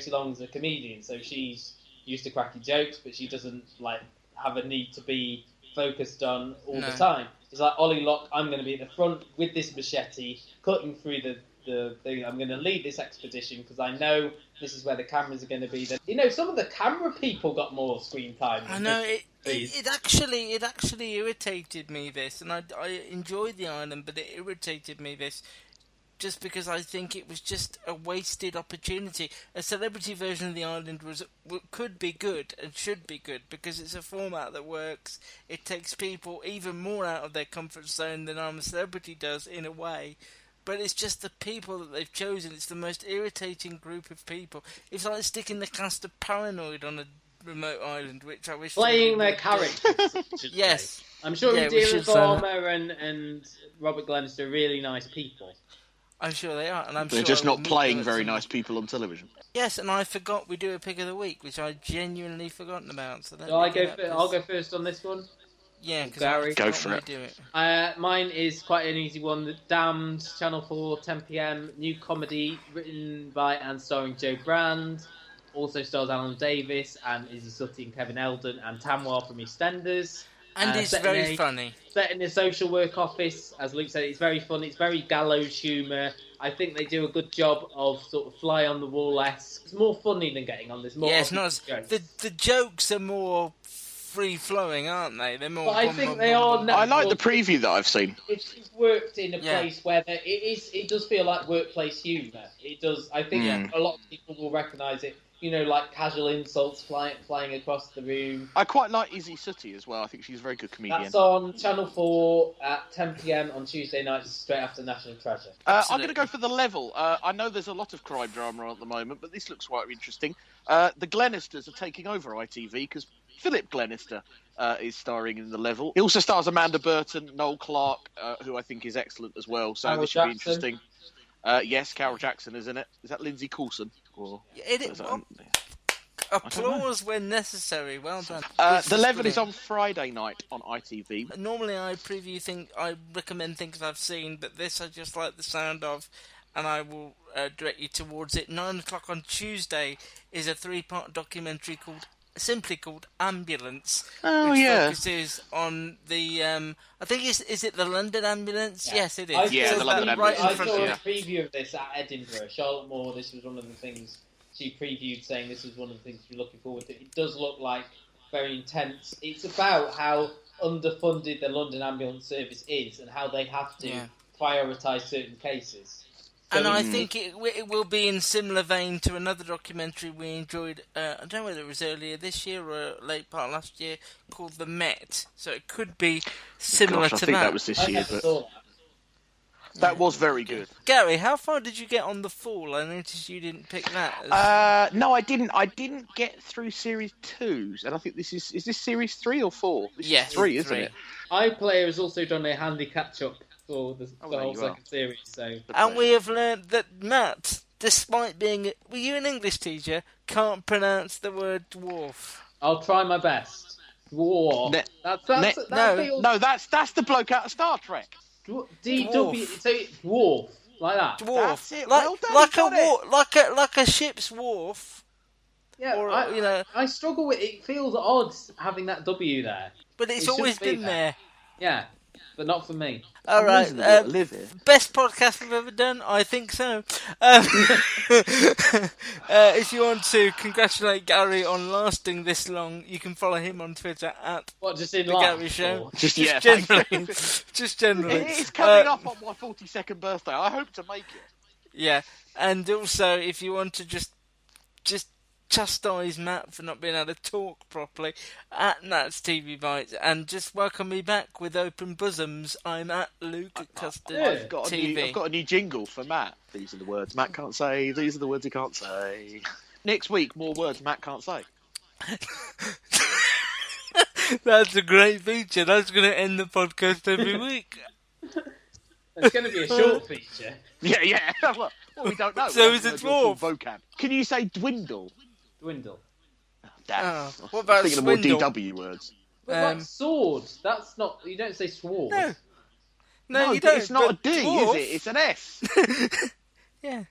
long as a comedian, so she's used to cracking jokes, but she doesn't like have a need to be focused on all the time. It's like, Ollie Locke, I'm going to be at the front with this machete, cutting through the thing. I'm going to lead this expedition because I know this is where the cameras are going to be. Some of the camera people got more screen time. I know, it actually irritated me, this, and I enjoyed the island, but it irritated me, this, just because I think it was just a wasted opportunity. A celebrity version of the island could be good and should be good because it's a format that works. It takes people even more out of their comfort zone than I'm a Celebrity does in a way. But it's just the people that they've chosen. It's the most irritating group of people. It's like sticking the cast of Paranoid on a remote island, which I wish... Playing their characters. Yes. I'm sure Indira Varma and Robert Glenister are really nice people. I'm sure they are, and They're just not playing very nice people on television. Yes, and I forgot we do a pick of the week, which I genuinely forgotten about. So I'll go first on this one. Yeah, because Gary, go for it. Do it. Mine is quite an easy one. The Damned, Channel 4, 10 p.m. New comedy written by and starring Joe Brand. Also stars Alan Davis and Izzy Sutty and Kevin Eldon and Tamwa from EastEnders. And it's very funny. Set in a social work office, as Luke said, it's very funny. It's very gallows humour. I think they do a good job of sort of fly on the wall-esque. It's more funny than Getting On. There's more. Yeah, it's not. The jokes are more free-flowing, aren't they? They're more. But I think they are. I like the preview that I've seen. It's worked in a place where it does feel like workplace humour. It does. I think a lot of people will recognise it. Like casual insults flying across the room. I quite like Izzy Sutty as well. I think she's a very good comedian. That's on Channel 4 at 10 p.m. on Tuesday nights, straight after National Treasure. I'm going to go for The Level. I know there's a lot of crime drama at the moment, but this looks quite interesting. The Glennisters are taking over ITV because Philip Glenister is starring in The Level. He also stars Amanda Burton, Noel Clarke, who I think is excellent as well. So this should be interesting. Yes, Carol Jackson is in it. Is that Lindsay Coulson? Applause when necessary. Well done. The Level is on Friday night on ITV. Normally I recommend things I've seen, but this I just like the sound of, and I will direct you towards it. 9 o'clock on Tuesday is a 3-part documentary simply called Ambulance, which focuses on the I think is it the London ambulance? Yeah. Yes, it is. The London ambulance. I saw a preview of this at Edinburgh. Charlotte Moore, this was one of the things she previewed, saying this was one of the things we're looking forward to. It does look like very intense. It's about how underfunded the London ambulance service is and how they have to prioritise certain cases. And I think it will be in similar vein to another documentary we enjoyed, I don't know whether it was earlier this year or late part last year, called The Met. So it could be similar to that. I think that was this year, but that was very good. Gary, how far did you get on The Fall? I noticed you didn't pick that. No, I didn't. I didn't get through Series 2, and I think this is this Series 3 or 4? This is 3, isn't it? iPlayer has also done a handy catch-up for the whole second series. So. And we have learned that Matt, despite being... Were you an English teacher? Can't pronounce the word dwarf. I'll try my best. Dwarf. That's the bloke out of Star Trek. DW. So dwarf. Like that. Dwarf. That's it. Well done, like a ship's wharf. Yeah, or, I struggle with it. It feels odd having that W there. But it's always been there. Yeah, but not for me. All right, best podcast we've ever done? I think so. If you want to congratulate Gary on lasting this long, you can follow him on Twitter at just in The Gary Show. Just generally. Just generally. It's coming up on my 42nd birthday. I hope to make it. Yeah, and also if you want to just chastise Matt for not being able to talk properly, at Nat's TV Bites, and just welcome me back with open bosoms. I'm at Luke at Custard TV. I've got a new jingle for Matt. These are the words Matt can't say. These are the words he can't say. Next week, more words Matt can't say. That's a great feature. That's going to end the podcast every week. It's going to be a short feature. Yeah. Well, we don't know. So is it dwarf? Vocab. Can you say dwindle? Dwindle. What about thinking swindle? of more DW words. But like sword, that's not... You don't say sword. No, you don't. It's not a D, dwarf. is it? It's an S. Yeah.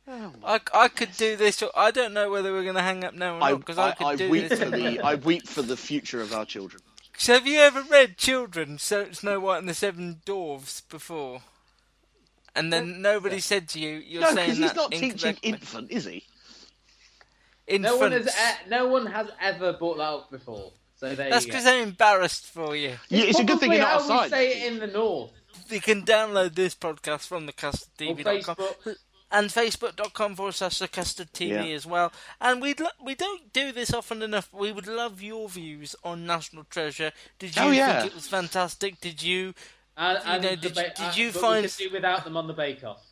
I could do this. I don't know whether we're going to hang up now or not, because I could do this. I weep for the future of our children. So have you ever read Children, Snow White and the Seven Dwarfs before? And then nobody said to you, you're saying that No, because he's not teaching infant, is he? Infants. No one has ever brought that up before. So That's because they're embarrassed for you. Yeah, it's a good thing you're not how we outside. say it in the north. You can download this podcast from thecustardtv.com and facebook.com/thecustardtv as well. And we don't do this often enough. We would love your views on National Treasure. Did you think it was fantastic? Did you? Did you find? We could do without them on the Bake Off.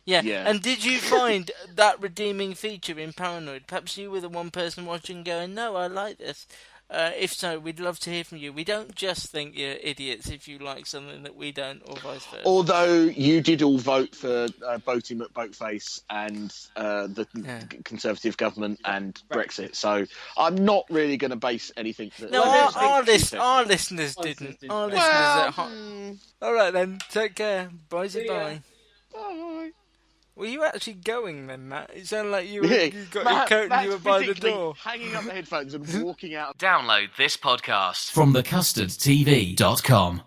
Yeah, and did you find that redeeming feature in Paranoid? Perhaps you were the one person watching going, no, I like this. If so, we'd love to hear from you. We don't just think you're idiots if you like something that we don't, or vice versa. Although you did all vote for Boaty McBoatface and the Conservative government and Brexit, so I'm not really going to base anything... Our listeners didn't. Our listeners at home. All right then, take care. Bye-bye. Bye. Were you actually going then, Matt? It sounded like you got your coat and you were by the door. Hanging up the headphones and walking out. Download this podcast from thecustardtv.com.